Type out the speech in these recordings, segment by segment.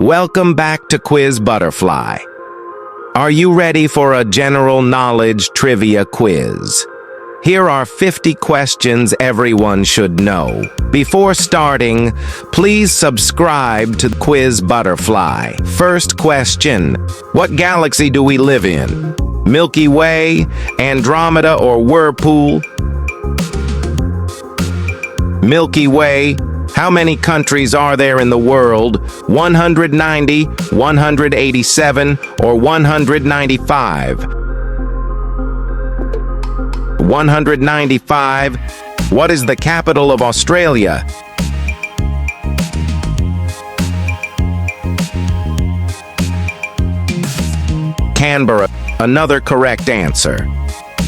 Welcome back to Quiz Butterfly. Are you ready for a general knowledge trivia quiz? Here are 50 questions everyone should know. Before starting, please subscribe to Quiz Butterfly. First question: what galaxy do we live in? Milky Way, Andromeda, or Whirlpool? Milky Way. How many countries are there in the world? 190, 187, or 195? 195. What is the capital of Australia? Canberra. Another correct answer.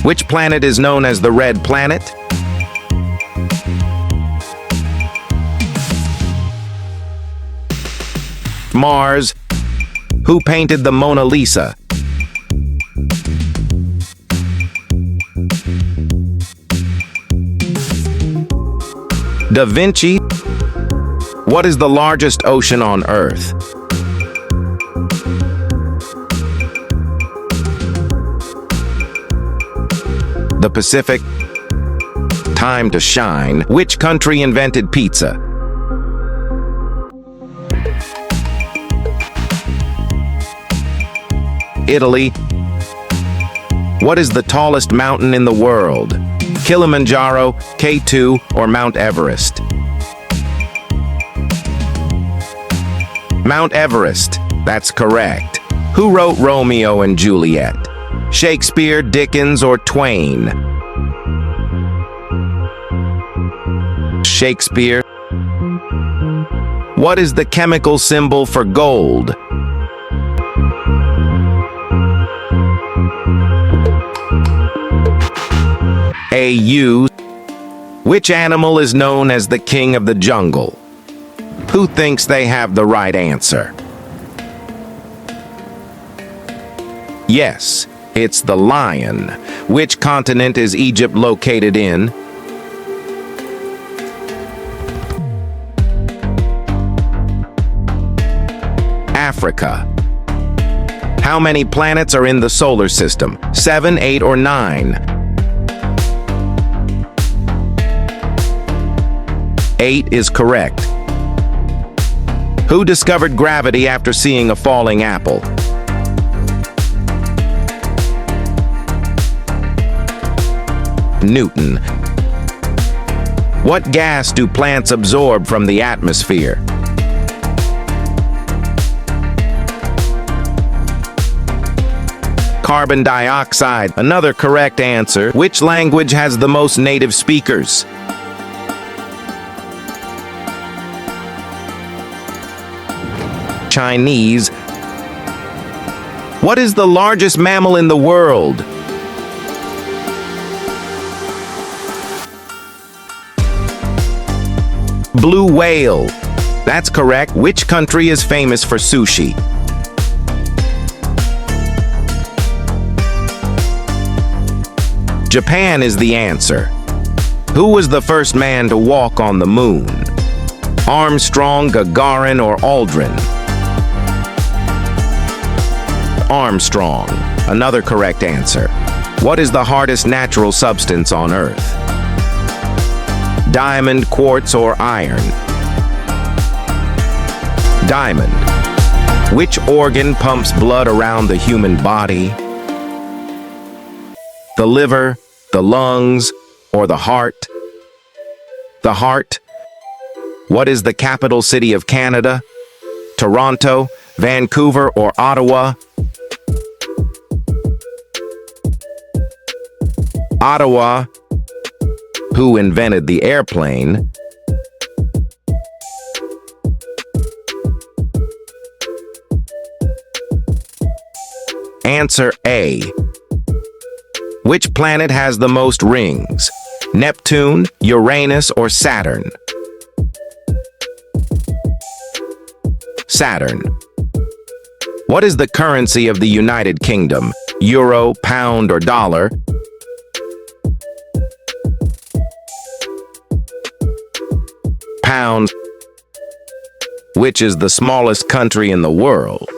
Which planet is known as the Red Planet? Mars. Who painted the Mona Lisa? Da Vinci. What is the largest ocean on Earth? The Pacific. Time to shine. Which country invented pizza? Italy. What is the tallest mountain in the world? Kilimanjaro, K2, or Mount Everest? Mount Everest. That's correct. Who wrote Romeo and Juliet? Shakespeare, Dickens, or Twain? Shakespeare. What is the chemical symbol for gold? AU. Which animal is known as the king of the jungle? Who thinks they have the right answer? Yes, it's the lion. Which continent is Egypt located in? Africa. How many planets are in the solar system? 7, 8, or 9? 8 is correct. Who discovered gravity after seeing a falling apple? Newton. What gas do plants absorb from the atmosphere? Carbon dioxide. Another correct answer. Which language has the most native speakers? Chinese. What is the largest mammal in the world? Blue whale. That's correct. Which country is famous for sushi? Japan is the answer. Who was the first man to walk on the moon? Armstrong, Gagarin, or Aldrin? Armstrong. Another correct answer. What is the hardest natural substance on Earth? Diamond, quartz, or iron? Diamond. Which organ pumps blood around the human body? The liver, the lungs, or the heart? The heart. What is the capital city of Canada? Toronto, Vancouver, or Ottawa? Ottawa. Who invented the airplane? Answer A. Which planet has the most rings? Neptune, Uranus, or Saturn? Saturn. What is the currency of the United Kingdom? Euro, pound, or dollar? Pound. Which is the smallest country in the world?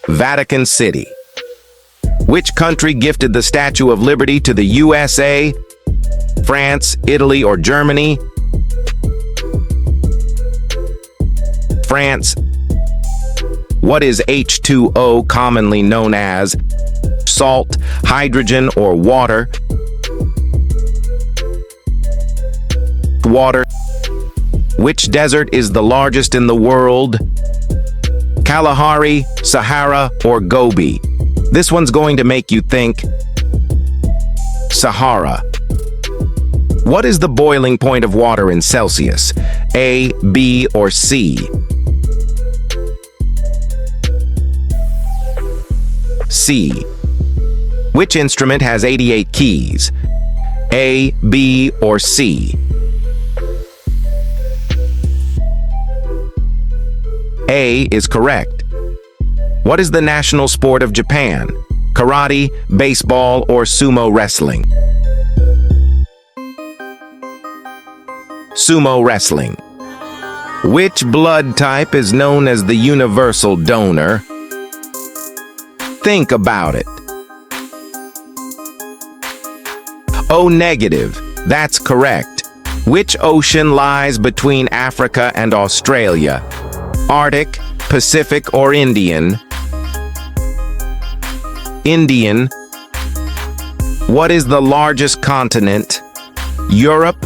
Vatican City. Which country gifted the Statue of Liberty to the USA? France, Italy, or Germany? France. What is H2O commonly known as? Salt, hydrogen, or water? Water. Which desert is the largest in the world? Kalahari, Sahara, or Gobi? This one's going to make you think. Sahara. What is the boiling point of water in Celsius? A, B, or C? C. Which instrument has 88 keys? A, B, or C? A is correct. What is the national sport of Japan? Karate, baseball, or sumo wrestling? Sumo wrestling. Which blood type is known as the universal donor? Think about it. O negative. That's correct. Which ocean lies between Africa and Australia? Arctic, Pacific, or Indian? Indian. What is the largest continent? Europe,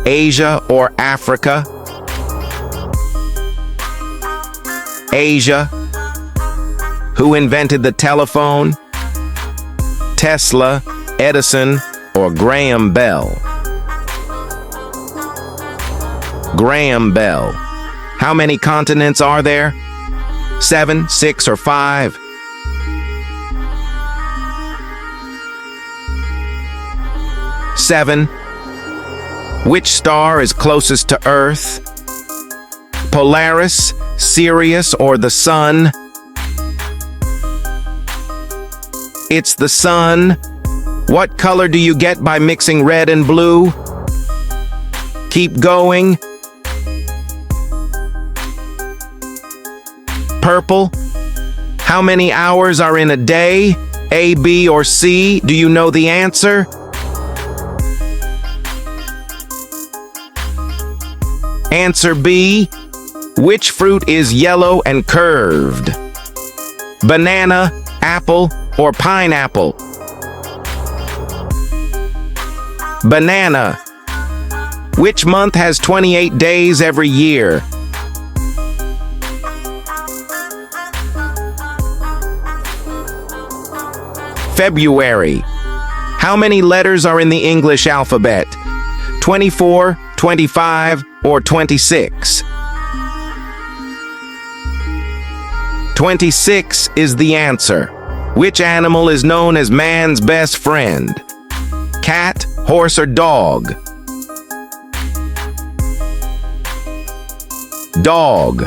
Asia, or Africa? Asia. Who invented the telephone? Tesla, Edison, or Graham Bell? Graham Bell. How many continents are there? 7, 6, or 5? 7. Which star is closest to Earth? Polaris, Sirius, or the Sun? It's the Sun. What color do you get by mixing red and blue? Keep going. Purple. How many hours are in a day? A, B, or C? Do you know the answer? Answer B. Which fruit is yellow and curved? Banana, apple, or pineapple? Banana. Which month has 28 days every year? February. How many letters are in the English alphabet? 24, 25, or 26? 26 is the answer. Which animal is known as man's best friend? Cat, horse, or dog? Dog.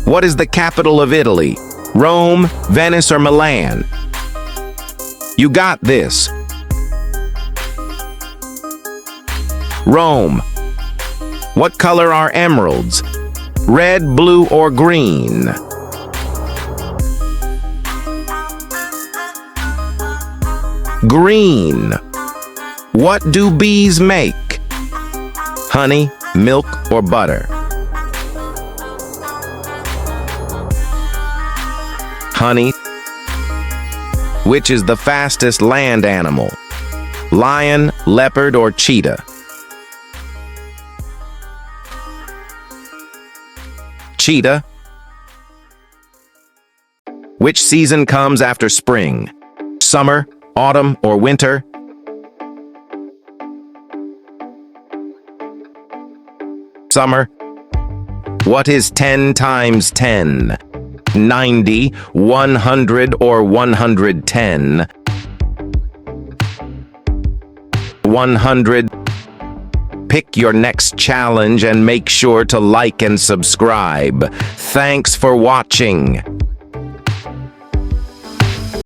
What is the capital of Italy? Rome, Venice, or Milan? You got this. Rome. What color are emeralds? Red, blue, or green? Green. What do bees make? Honey, milk, or butter? Honey. Which is the fastest land animal? Lion, leopard, or cheetah? Cheetah. Which season comes after spring? Summer, autumn, or winter? Summer. What is 10 times 10? 90, 100, or 110? 100. Pick your next challenge and make sure to like and subscribe. Thanks for watching.